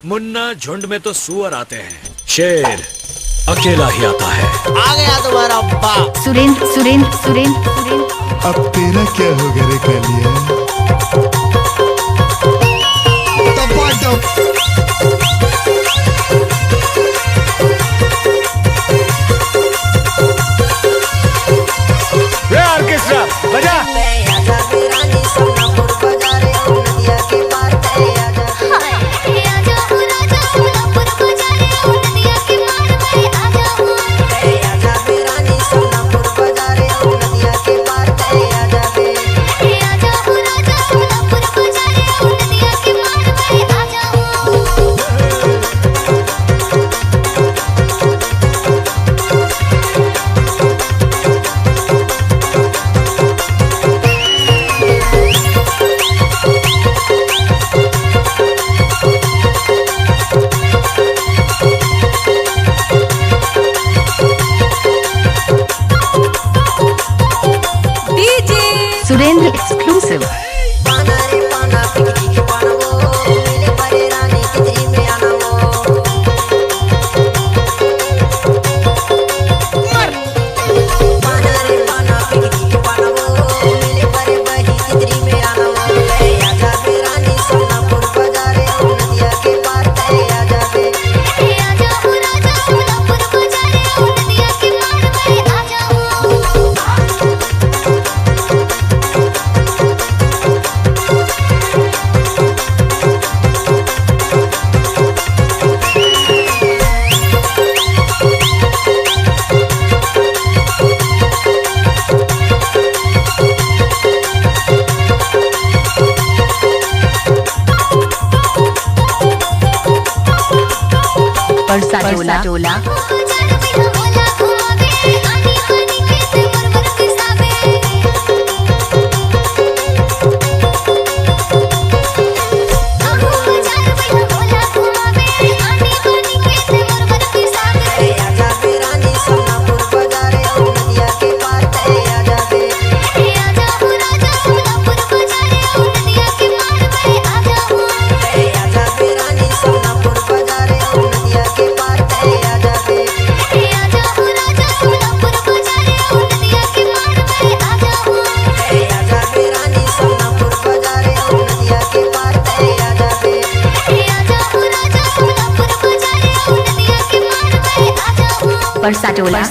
मुन्ना, झुंड में तो सुअर आते हैं, शेर अकेला ही आता है। आ गया तुम्हारा बाप। सुरेंद्र सुरेंद्र सुरेंद्र सुरेंद्र अब तेरा क्या होगा रे कालिया? ऑर्केस्ट्रा बजा। सुरेंद्र एक्सक्लूसिव। परसा टोला परसा टोला।